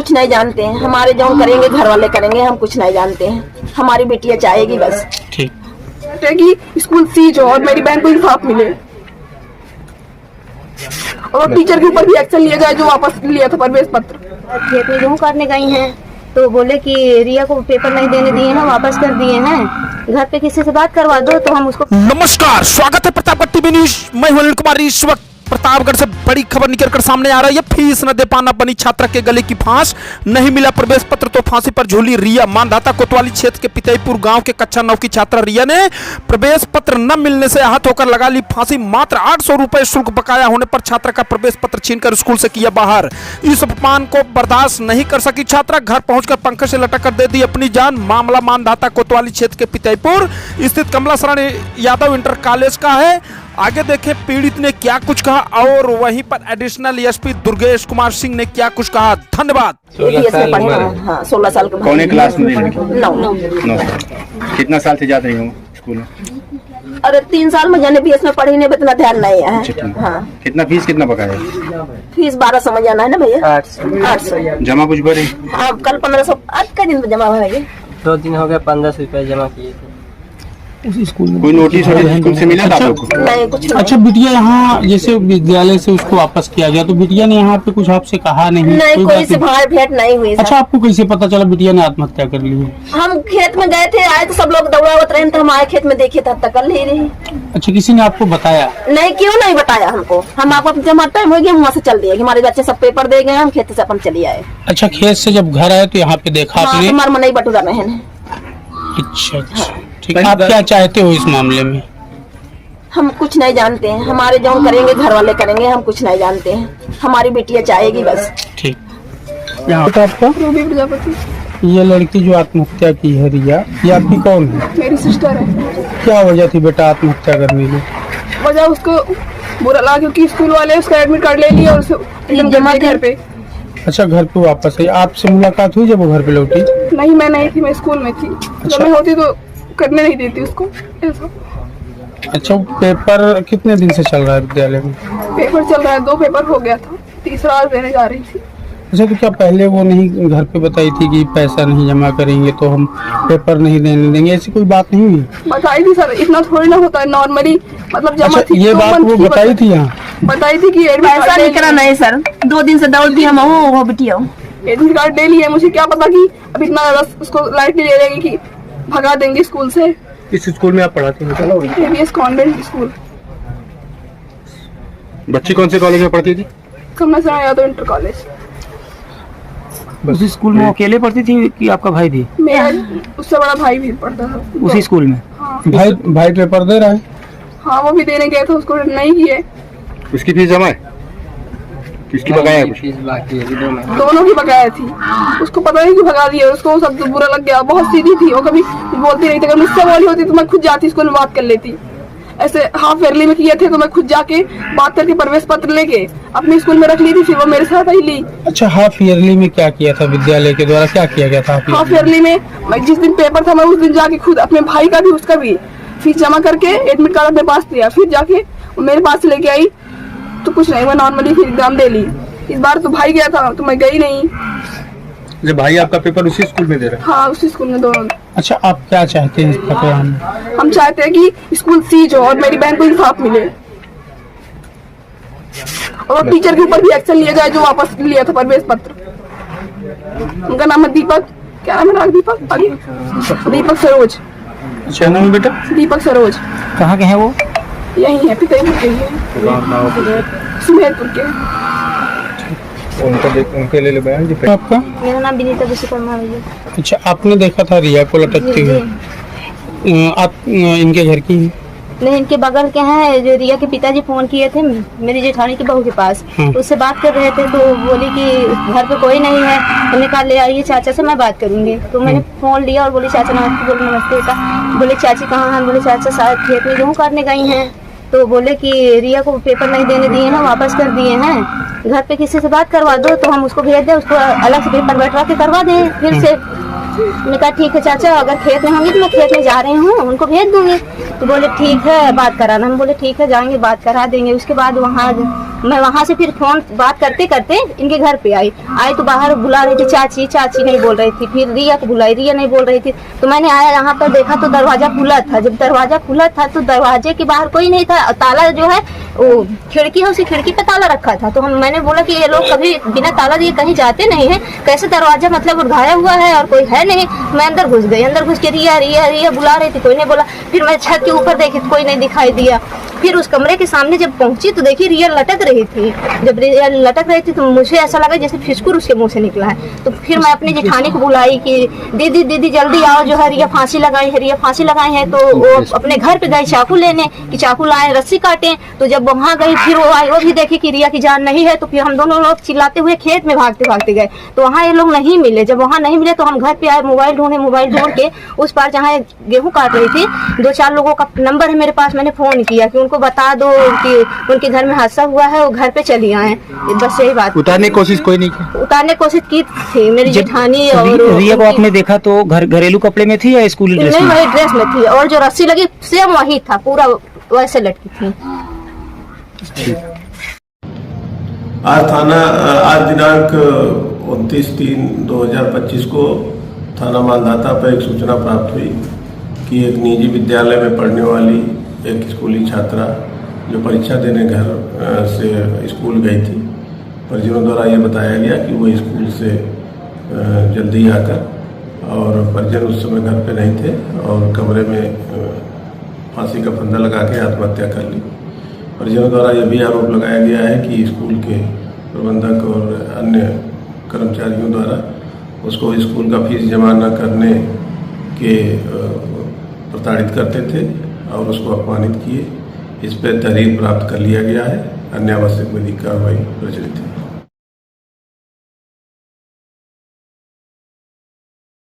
कुछ नहीं जानते हैं, हमारे जो करेंगे घर वाले करेंगे, हम कुछ नहीं जानते हैं। हमारी बेटियां चाहेगी बस ठीक कि स्कूल सीज हो और मेरी बहन को इंसाफ मिले और टीचर के ऊपर भी एक्शन लिया जाए जो वापस लिया था प्रवेश पत्र। खेत में गेहूँ काटने गई हैं तो बोले कि रिया को पेपर नहीं देने दिए हैं, वापस कर दिए हैं, घर पे किसी से बात करवा दो तो हम उसको। नमस्कार, स्वागत है प्रतापगढ़ टीवी न्यूज। मैं हूं अनिल कुमार। इस वक्त प्रतापगढ़ से बड़ी खबर निकलकर सामने आ रही है। फीस न दे पाना बनी छात्रा के गले की फांस, नहीं मिला प्रवेश पत्र तो फांसी पर झूली रिया। मानधाता कोतवाली क्षेत्र के पितईपुर गांव के कक्षा 9 की छात्रा रिया ने प्रवेश पत्र न मिलने से आहत होकर लगा ली फांसी। मात्र 800 रुपए शुल्क बकाया होने पर छात्रा का प्रवेश पत्र छीनकर स्कूल से किया बाहर। इस अपमान को बर्दाश्त नहीं कर सकी छात्रा, घर पहुंचकर पंखे से लटक कर दे दी अपनी जान। मामला मानधाता कोतवाली क्षेत्र के पितईपुर स्थित कमला शरण यादव इंटर कॉलेज का है। आगे देखें पीड़ित ने क्या कुछ कहा और वहीं पर एडिशनल एसपी दुर्गेश कुमार सिंह ने क्या कुछ कहा। धन्यवाद। 16 साल हाँ 16 साल का। कौन क्लास में? 9। कितना साल से जा रही हूँ स्कूल में? अरे 3 साल में जाने बीएस में पढ़ी नहीं, इतना ध्यान नहीं है। हाँ। कितना फीस कितना बकाया? फीस 1200 में जाना है ना भैया। 800 जमा कुछ भरे? हाँ कल 1500। आज का दिन जमा भरेंगे। 2 दिन हो गया, 1500 रुपए जमा किए थे। उसी स्कूल में कोई नोटिस स्कूल से मिला था आपको? नहीं कुछ नहीं। अच्छा बिटिया यहाँ जैसे विद्यालय से उसको वापस किया गया तो बिटिया ने यहाँ पे कुछ आपसे कहा नहीं? नहीं कोई से बाहर भेंट नहीं हुई। अच्छा आपको कैसे पता चला बिटिया ने आत्महत्या कर ली है? हम खेत में गए थे, आए तो सब लोग दौड़ावत रहे तो हमारे खेत में देखे तब तक कर नहीं रही। अच्छा किसी ने आपको बताया? नहीं क्यों नहीं बताया हमको, हम आपको जब टाइम हो गया वहाँ से चल दिए। हमारे बच्चे सब पेपर दे गए, हम खेत से अपन चले आए। अच्छा खेत से जब घर आए तो यहाँ पे देखा आपने? हमारे मन नहीं बटूरा बहन है। अच्छा अच्छा ठीक है। आप क्या चाहते हो इस मामले में? हम कुछ नहीं जानते हैं, हमारे जो करेंगे घर वाले करेंगे, हम कुछ नहीं जानते हैं। हमारी बेटियां चाहेगी बस ठीक। यहाँ तो आपका रूबी प्रजापति। ये लड़की जो आत्महत्या की है रिया, ये आपकी कौन है? मेरी सिस्टर है। क्या वजह थी बेटा आत्महत्या करने की? वजह उसको बुरा लगा क्योंकि स्कूल वाले उसका एडमिट कार्ड ले लिया और उसे जमा घर पे। अच्छा घर पे वापस आई, आपसे मुलाकात हुई जब वो घर पे लौटी? नहीं मैं नहीं थी, मैं स्कूल में थी। जब मैं होती तो करने नहीं देती उसको ऐसा। अच्छा पेपर कितने दिन से चल रहा है विद्यालय में? पेपर चल रहा है, 2 पेपर हो गया था, तीसरा आज देने जा रही थी। अच्छा तो क्या पहले वो नहीं घर पे बताई थी कि पैसा नहीं जमा करेंगे तो हम पेपर नहीं देने देंगे, ऐसी कोई बात नहीं हुई? बताई थी सर, इतना थोड़ी ना होता है नॉर्मली, मतलब जमा अच्छा, थी। ये बात वो बताई थी यहाँ? बताई थी कि एडमिट पैसा कार्ड नहीं करा नहीं सर, 2 दिन से दौड़ती हम वो बिटिया। एडमिट कार्ड ले लिया, मुझे क्या पता कि अब इतना ज्यादा उसको लाइटली ले लेंगे कि भगा देंगे स्कूल से। इस स्कूल में आप पढ़ाती हैं? ABS convent school. बच्ची कौन से कॉलेज में पढ़ती थी? कमला शरण यादव इंटर कॉलेज। उसी स्कूल में अकेले पढ़ती थी कि आपका भाई भी? मेरा उससे बड़ा भाई भी पढ़ता था उसी स्कूल में? हाँ। भाई पेपर दे रहा है? हाँ वो भी देने गए थे, उसको नहीं किए। उसकी फीस जमा है? किसकी बकाया है? फीस बाकी है, दोनों की बकाया थी। उसको पता नहीं कि भगा दिया, उसको सब बुरा लग गया। बहुत सीधी थी वो, कभी बोलती नहीं थी। अगर मुझसे बोली होती तो मैं खुद जाती स्कूल में बात कर लेती। ऐसे हाफ ईयरली में किए थे तो मैं खुद जाके बात करके प्रवेश पत्र लेके अपने स्कूल में रख ली थी, फिर वो मेरे साथ ही ली। अच्छा हाफ ईयरली में क्या किया था विद्यालय के द्वारा, क्या किया गया था? हाफ ईयरली में जिस दिन पेपर था मैं उस दिन जाके खुद अपने भाई का भी उसका भी फीस जमा करके एडमिट कार्ड अपने पास दिया, फिर जाके मेरे पास लेके आई तो कुछ नहीं, मैं नॉर्मली फिर एग्जाम दे ली। इस बार तो भाई गया था तो मैं गई नहीं। जो भाई आपका पेपर उसी स्कूल में दे रहा है? हाँ उसी स्कूल में दोनों। अच्छा आप क्या चाहते हैं इस प्रकरण में? हम चाहते हैं कि स्कूल सीज हो और मेरी बहन को इंसाफ मिले और टीचर के ऊपर भी एक्शन लिया जाए जो वापस लिया था प्रवेश पत्र। उनका नाम है दीपक, क्या नाम है? दीपक आगे दीपक सरोज। अच्छा नाम बेटा? दीपक सरोज। कहाँ के हैं वो? यही है, पितईपुर के ही है, सुमेरपुर के। उनके ले बयान जी। आपका? मेरा नाम विनीता विश्वकर्मा है। अच्छा आपने देखा था रिया को लटकती हुई, आप इनके घर की हैं? नहीं इनके बगल के हैं। जो रिया के पिताजी फोन किए थे मेरी जेठानी की बहू के पास, उससे बात कर रहे थे तो बोली कि घर पे कोई नहीं है। मैंने कहा ले आइए चाचा से, मैं बात करूंगी। तो मैंने फोन लिया और बोली चाचा नमस्ते। बोले नमस्ते बेटा। बोले चाची कहाँ हैं? बोले चाचा शायद खेत में गेहूँ काटने गई हैं। तो बोले कि रिया को पेपर नहीं देने दिए हैं, वापस कर दिए हैं, घर पे किसी से बात करवा दो तो हम उसको भेज दें, उसको अलग से पेपर बैठवा के करवा दें फिर से। मैंने कहा ठीक है चाचा, अगर खेत में होंगे तो मैं खेत में जा रही हूँ, उनको भेज दूंगी। तो बोले ठीक है बात कराना। हम बोले ठीक है जाएंगे, बात करा देंगे। उसके बाद मैं वहाँ से फिर फोन बात करते करते इनके घर पे आई तो बाहर बुला रही थी, चाची चाची नहीं बोल रही थी। फिर रिया को बुलाई, रिया नहीं बोल रही थी। तो मैंने आया यहाँ पर देखा तो दरवाजा खुला था। जब दरवाजा खुला था तो दरवाजे के बाहर कोई नहीं था, ताला जो है वो खिड़की है, उसी खिड़की पे ताला रखा था। तो मैंने बोला कि ये लोग कभी बिना ताला दिए कहीं जाते नहीं है, कैसे दरवाजा मतलब उठाया हुआ है और कोई है नहीं। मैं अंदर घुस गई, अंदर घुस के रिया रिया रिया बुला रही थी, कोई नहीं बोला। फिर मैं छत के ऊपर देखी तो कोई नहीं दिखाई दिया। फिर उस कमरे के सामने जब पहुंची तो देखी रिया लटक रही थी। जब रिया लटक रही थी तो मुझे ऐसा लगा जैसे फिसकुर उसके मुंह से निकला है। तो फिर मैं अपनी जेठानी को बुलाई कि दीदी दीदी जल्दी आओ, जो है रिया फांसी लगाई है, रिया फांसी लगाई है। तो वो अपने घर पे गई चाकू लेने कि चाकू लाए रस्सी काटे। तो जब वहाँ गई फिर वो आई, वो भी देखी कि रिया की जान नहीं है। तो फिर हम दोनों लोग चिल्लाते हुए खेत में भागते भागते गए। तो वहाँ ये लोग नहीं मिले। जब वहाँ नहीं मिले तो हम घर पे आए, मोबाइल ढूंढे, मोबाइल ढूंढ के उस पार जहाँ गेहूँ काट रही थी 2-4 लोगों का नंबर है मेरे पास। मैंने फोन किया कि उनको बता दो कि उनके घर में हादसा हुआ है, वो घर पे चली आए। बस यही बात। उतारने की कोशिश कोई नहीं की? उतारने की कोशिश की थी मेरी जेठानी। और रिया को आपने देखा तो घरेलू कपड़े में थी या स्कूली ड्रेस नहीं, में? वही ड्रेस में थी और जो रस्सी लगी सेम वही था, पूरा वैसे लटकी थी। आज दिनांक 29/3/2025 को थाना मालदाता पर एक सूचना प्राप्त हुई कि एक निजी विद्यालय में पढ़ने वाली एक स्कूली छात्रा जो परीक्षा देने घर से स्कूल गई थी, परिजनों द्वारा ये बताया गया कि वो स्कूल से जल्दी आकर और परिजन उस समय घर पे नहीं थे और कमरे में फांसी का फंदा लगा के आत्महत्या कर ली। परिजनों द्वारा यह भी आरोप लगाया गया है कि स्कूल के प्रबंधक और अन्य कर्मचारियों द्वारा उसको स्कूल का फीस जमा न करने के प्रताड़ित करते थे और उसको अपमानित किए। इस पर तहरीर प्राप्त कर लिया गया है। अन्य आवश्यक विधिक कार्रवाई प्रचलित है।